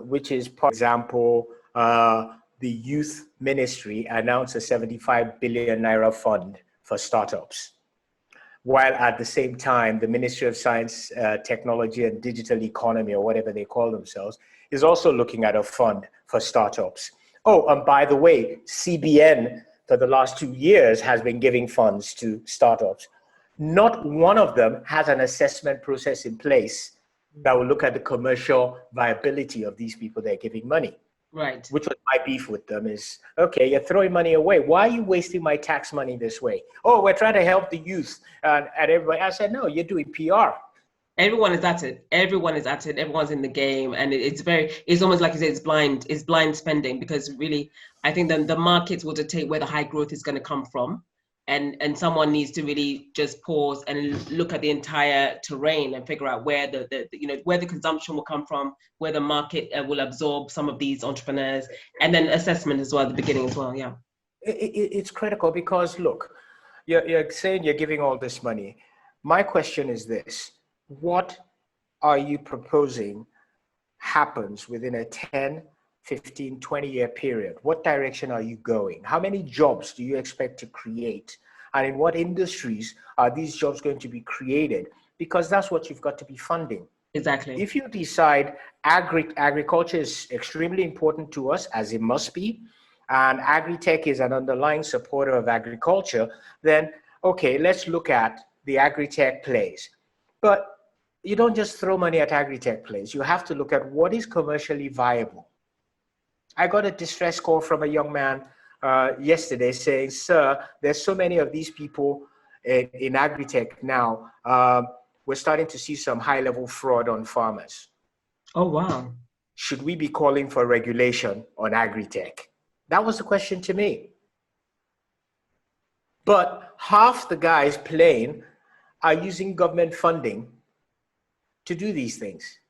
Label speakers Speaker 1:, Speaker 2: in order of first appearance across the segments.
Speaker 1: which is, for example, the youth ministry announced a 75 billion naira fund for startups, while at the same time, the Ministry of Science, Technology and Digital Economy, or whatever they call themselves, is also looking at a fund for startups. Oh, and by the way, CBN for the last 2 years has been giving funds to startups. Not one of them has an assessment process in place that will look at the commercial viability of these people they're giving money.
Speaker 2: Right.
Speaker 1: Which was my beef with them is, okay, you're throwing money away. Why are you wasting my tax money this way? Oh, we're trying to help the youth and everybody. I said, no, you're doing PR.
Speaker 2: Everyone is at it. Everyone is at it. Everyone's in the game, and it's almost like you say, it's blind spending, because really, I think then the markets will dictate where the high growth is going to come from, and someone needs to really just pause and look at the entire terrain and figure out where where the consumption will come from, where the market will absorb some of these entrepreneurs, and then assessment as well at the beginning as well. Yeah,
Speaker 1: it's critical because look, you're saying you're giving all this money. My question is this. What are you proposing happens within a 10, 15, 20-year period? What direction are you going? How many jobs do you expect to create? And in what industries are these jobs going to be created? Because that's what you've got to be funding.
Speaker 2: exactly.
Speaker 1: If you decide agriculture is extremely important to us, as it must be, and agri-tech is an underlying supporter of agriculture, then, okay, let's look at the agri-tech plays. But you don't just throw money at agri-tech plays. You have to look at what is commercially viable. I got a distress call from a young man yesterday saying, sir, there's so many of these people in agri-tech now. We're starting to see some high-level fraud on farmers.
Speaker 2: Oh, wow.
Speaker 1: Should we be calling for regulation on agri-tech? That was the question to me. But half the guys playing are using government funding to do these things.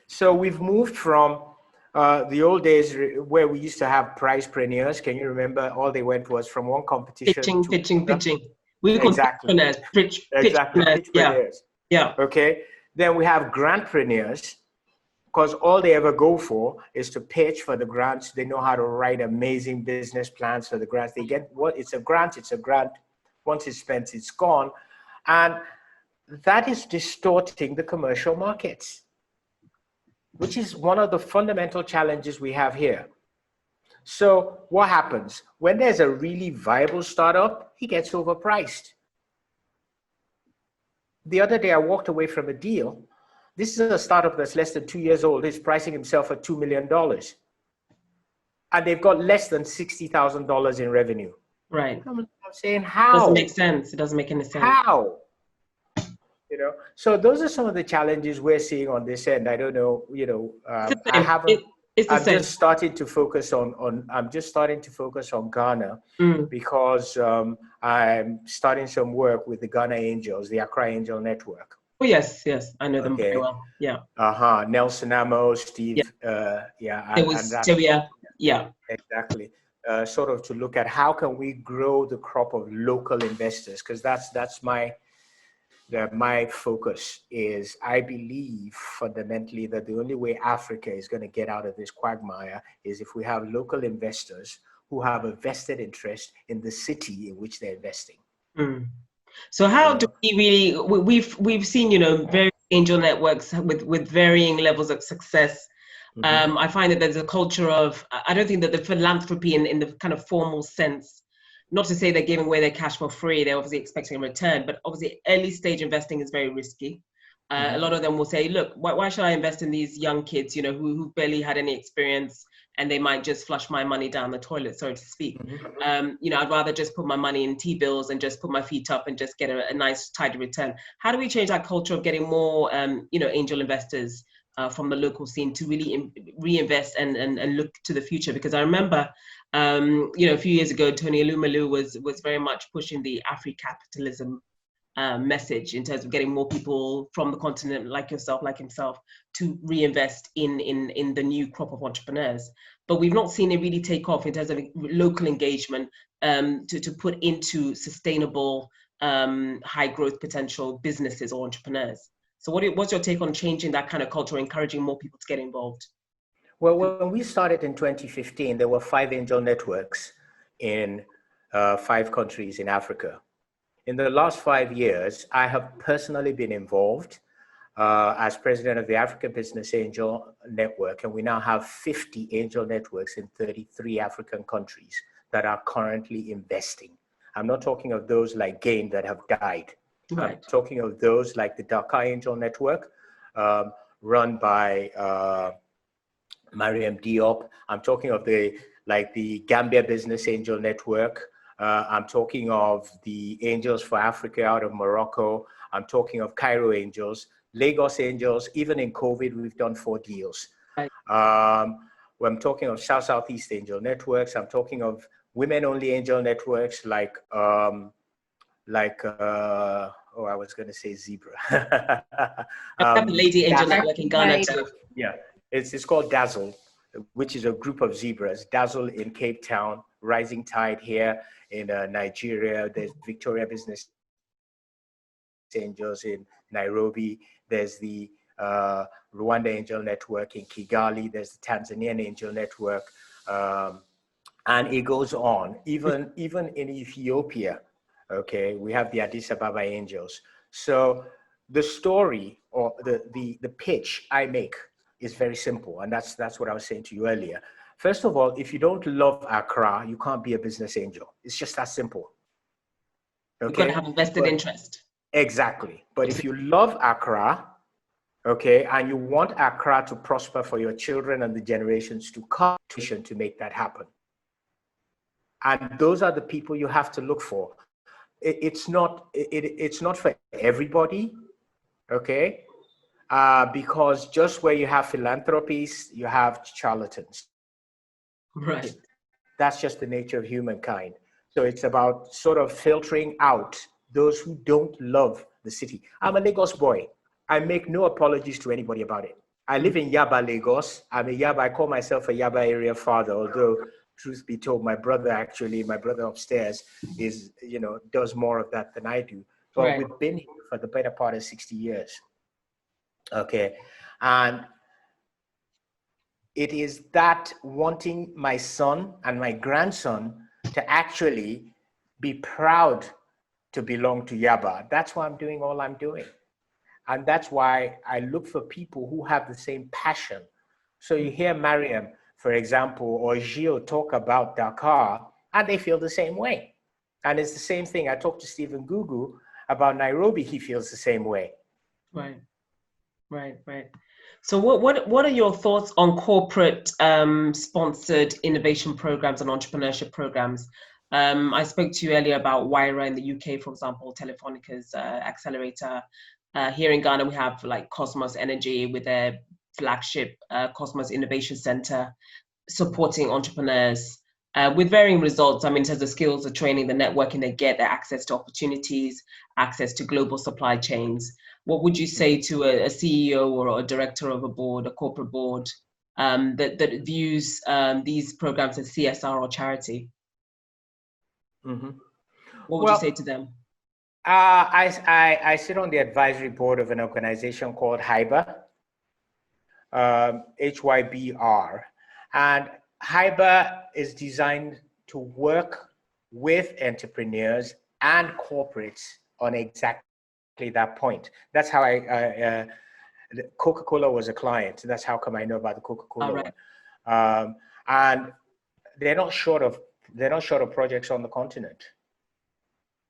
Speaker 1: So we've moved from the old days where we used to have prizepreneurs. Can you remember? All they went was from one competition
Speaker 2: pitching. We call
Speaker 1: exactly.
Speaker 2: Pitchpreneurs. Yeah.
Speaker 1: Okay. Then we have grantpreneurs, because all they ever go for is to pitch for the grants. They know how to write amazing business plans for the grants. They get what? It's a grant. It's a grant. Once it's spent, it's gone. And that is distorting the commercial markets, which is one of the fundamental challenges we have here. So what happens? When there's a really viable startup, he gets overpriced. The other day, I walked away from a deal. This is a startup that's less than 2 years old. He's pricing himself at $2 million. And they've got less than $60,000 in revenue.
Speaker 2: Right.
Speaker 1: I'm saying, how?
Speaker 2: It doesn't make sense. It doesn't make any sense.
Speaker 1: How? You know, so those are some of the challenges we're seeing on this end. I don't know, I haven't. I'm just starting to focus on Ghana because I'm starting some work with the Ghana Angels, the Accra Angel Network.
Speaker 2: Oh yes, I know them very well. Yeah.
Speaker 1: Nelson Amos, Steve.
Speaker 2: Yeah.
Speaker 1: Exactly. Sort of to look at how can we grow the crop of local investors, because that's my focus is. I believe fundamentally that the only way Africa is going to get out of this quagmire is if we have local investors who have a vested interest in the city in which they're investing.
Speaker 2: So how do we really, we've seen, various angel networks with varying levels of success. I find that there's a culture of, I don't think that the philanthropy in the kind of formal sense, not to say they're giving away their cash for free, they're obviously expecting a return, but obviously early stage investing is very risky. A lot of them will say, look, why should I invest in these young kids, who barely had any experience, and they might just flush my money down the toilet, so to speak. I'd rather just put my money in T-bills and just put my feet up and just get a nice tidy return. How do we change that culture of getting more, angel investors from the local scene to really reinvest and look to the future? Because I remember, a few years ago, Tony Elumelu was very much pushing the Afri-capitalism message in terms of getting more people from the continent like yourself, like himself, to reinvest in the new crop of entrepreneurs. But we've not seen it really take off in terms of local engagement to put into sustainable high growth potential businesses or entrepreneurs. So what's your take on changing that kind of culture, encouraging more people to get involved?
Speaker 1: Well, when we started in 2015, there were 5 angel networks in 5 countries in Africa. In the last 5 years, I have personally been involved as president of the Africa Business Angel Network, and we now have 50 angel networks in 33 African countries that are currently investing. I'm not talking of those like Gain that have died.
Speaker 2: Right.
Speaker 1: I'm talking of those like the Dakar Angel Network, run by Mariam Diop. I'm talking of the Gambia Business Angel Network. I'm talking of the Angels for Africa out of Morocco. I'm talking of Cairo Angels, Lagos Angels. Even in COVID, we've done 4 deals.
Speaker 2: Right.
Speaker 1: I'm talking of Southeast Angel Networks. I'm talking of women-only angel networks like I was going to say Zebra.
Speaker 2: I have a lady angel network in Ghana too.
Speaker 1: Yeah, it's called Dazzle, which is a group of zebras. Dazzle in Cape Town, Rising Tide here in Nigeria. There's Victoria Business Angels in Nairobi. There's the Rwanda Angel Network in Kigali. There's the Tanzanian Angel Network, and it goes on. Even in Ethiopia, okay, we have the Addis Ababa Angels. So the story or the pitch I make is very simple, and that's what I was saying to you earlier. First of all, if you don't love Accra, you can't be a business angel. It's just that simple. Okay?
Speaker 2: You've got to have a vested interest.
Speaker 1: Exactly. But if you love Accra, okay, and you want Accra to prosper for your children and the generations to come, to make that happen. And those are the people you have to look for. It's not for everybody, okay? Because just where you have philanthropies, you have charlatans.
Speaker 2: Right.
Speaker 1: That's just the nature of humankind. So it's about sort of filtering out those who don't love the city. I'm a Lagos boy. I make no apologies to anybody about it. I live in Yaba, Lagos. I'm a Yaba. I call myself a Yaba area father, although truth be told, my brother upstairs does more of that than I do. But
Speaker 2: right.
Speaker 1: We've been here for the better part of 60 years. Okay. And it is that wanting my son and my grandson to actually be proud to belong to Yaba. That's why I'm doing all I'm doing. And that's why I look for people who have the same passion. So you hear Mariam, for example, or Gio talk about Dakar, and they feel the same way. And it's the same thing. I talked to Stephen Gugu about Nairobi. He feels the same way.
Speaker 2: Right. So what are your thoughts on corporate sponsored innovation programs and entrepreneurship programs? I spoke to you earlier about Wyra in the UK, for example, Telefonica's accelerator. Here in Ghana, we have like Cosmos Energy with their flagship Cosmos Innovation Center, supporting entrepreneurs with varying results. I mean, in terms of skills, the training, the networking they get, their access to opportunities, access to global supply chains. What would you say to a CEO or a director of a board, a corporate board, that views these programs as CSR or charity?
Speaker 1: Mm-hmm.
Speaker 2: What would you say to them?
Speaker 1: I sit on the advisory board of an organization called HYBR, HYBR. And HYBR is designed to work with entrepreneurs and corporates on exactly that point. That's how Coca-Cola was a client. That's how come I know about the Coca-Cola one. And they're not short of projects on the continent.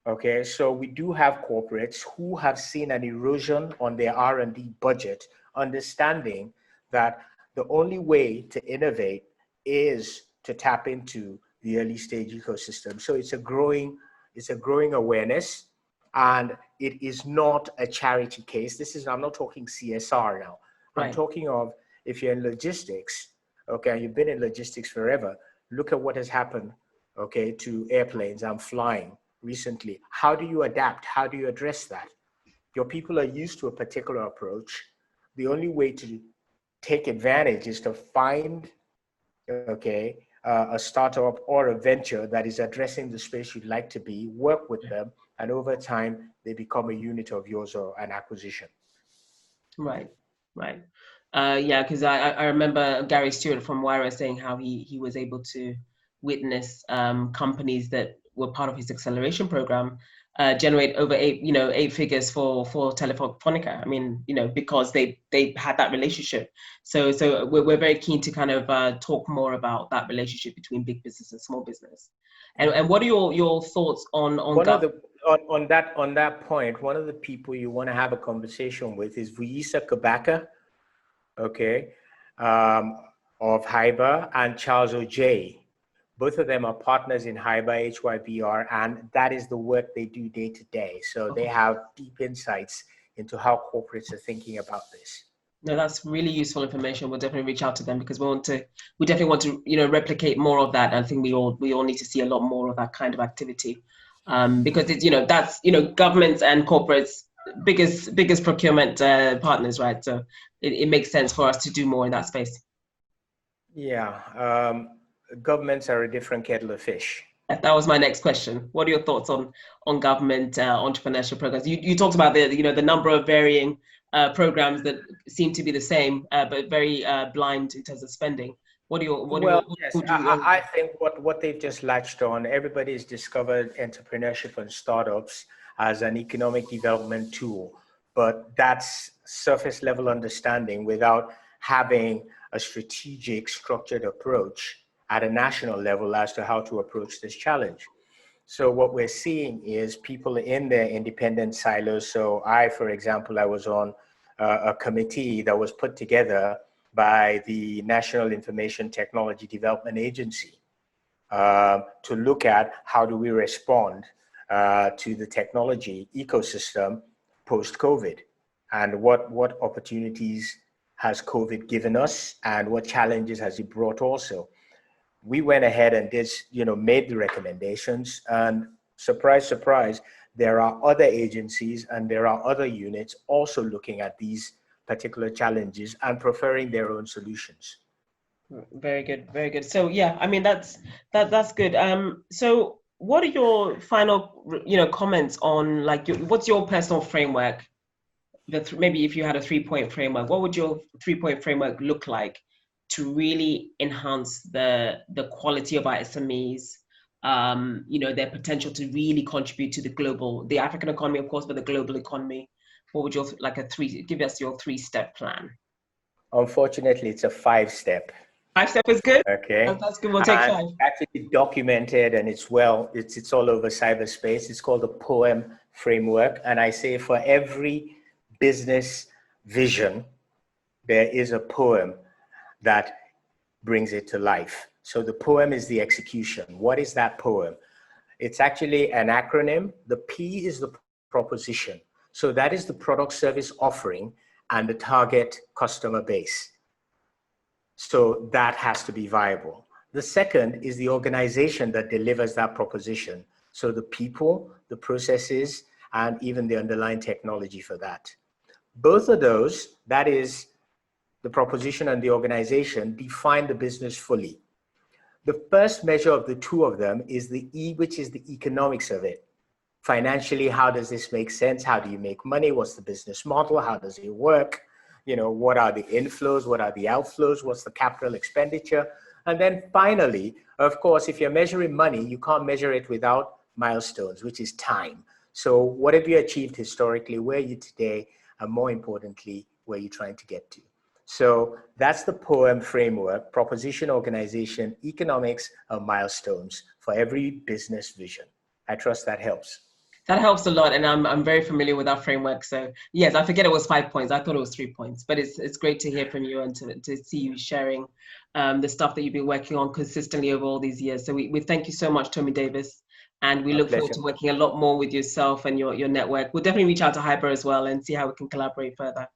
Speaker 1: Okay, so we do have corporates who have seen an erosion on their R&D budget, understanding that the only way to innovate is to tap into the early stage ecosystem. So it's a growing awareness, and it is not a charity case. I'm not talking CSR now. I'm talking of, if you're in logistics, okay, you've been in logistics forever, look at what has happened, okay, to airplanes. I'm flying recently. How do you adapt? How do you address that? Your people are used to a particular approach. The only way to take advantage is to find, okay, a startup or a venture that is addressing the space you'd like to be, work with them, and over time, they become a unit of yours or an acquisition.
Speaker 2: Right, right. Yeah, because I remember Gary Stewart from Wira saying how he was able to witness companies that were part of his acceleration program generate over eight figures for Telefonica. I mean, because they had that relationship. So we're very keen to kind of talk more about that relationship between big business and small business. And what are your thoughts on
Speaker 1: One of the on that point, one of the people you want to have a conversation with is Vuyisa Kabaka, okay, of Hyber, and Charles O'Jay. Both of them are partners in Hyber, HYBR, and that is the work they do day to day. So they have deep insights into how corporates are thinking about this.
Speaker 2: No, that's really useful information. We'll definitely reach out to them because we definitely want to, replicate more of that. I think we all need to see a lot more of that kind of activity, because it's, that's, governments and corporates biggest procurement partners, right? So it makes sense for us to do more in that space.
Speaker 1: Yeah, governments are a different kettle of fish.
Speaker 2: That was my next question. What are your thoughts on government entrepreneurship programs? You talked about the number of varying programs that seem to be the same, but very blind in terms of spending.
Speaker 1: I think what they've just latched on, everybody's discovered entrepreneurship and startups as an economic development tool, but that's surface level understanding without having a strategic, structured approach at a national level as to how to approach this challenge. So what we're seeing is people in their independent silos. So for example, I was on a committee that was put together by the National Information Technology Development Agency to look at how do we respond to the technology ecosystem post-COVID, and what opportunities has COVID given us and what challenges has it brought also. We went ahead and made the recommendations, and surprise, surprise, there are other agencies and there are other units also looking at these particular challenges and preferring their own solutions.
Speaker 2: Very good, very good. So yeah, I mean that's good. So what are your final, comments on what's your personal framework? Maybe if you had a 3-point framework, what would your 3-point framework look like to really enhance the quality of our SMEs? Their potential to really contribute to the African economy, of course, but the global economy. What would give us your 3-step plan?
Speaker 1: Unfortunately, it's a 5-step.
Speaker 2: 5-step is good.
Speaker 1: Okay.
Speaker 2: That's good. We'll take 5.
Speaker 1: It's actually documented, and it's all over cyberspace. It's called the POEM framework. And I say for every business vision, there is a poem that brings it to life. So the poem is the execution. What is that poem? It's actually an acronym. The P is the proposition. So that is the product service offering and the target customer base. So that has to be viable. The second is the organization that delivers that proposition. So the people, the processes, and even the underlying technology for that. Both of those, that is the proposition and the organization, define the business fully. The first measure of the two of them is the E, which is the economics of it. Financially, how does this make sense? How do you make money? What's the business model? How does it work? What are the inflows? What are the outflows? What's the capital expenditure? And then finally, of course, if you're measuring money, you can't measure it without milestones, which is time. So what have you achieved historically? Where are you today? And more importantly, where are you trying to get to? So that's the POEM framework: proposition, organization, economics, and milestones for every business vision. I trust that helps.
Speaker 2: That helps a lot, and I'm very familiar with our framework. So yes, I forget it was 5 points. I thought it was 3 points, but it's great to hear from you and to see you sharing the stuff that you've been working on consistently over all these years. So we thank you so much, Tomi Davies, and we look forward to working a lot more with yourself and your network. We'll definitely reach out to Hyper as well and see how we can collaborate further.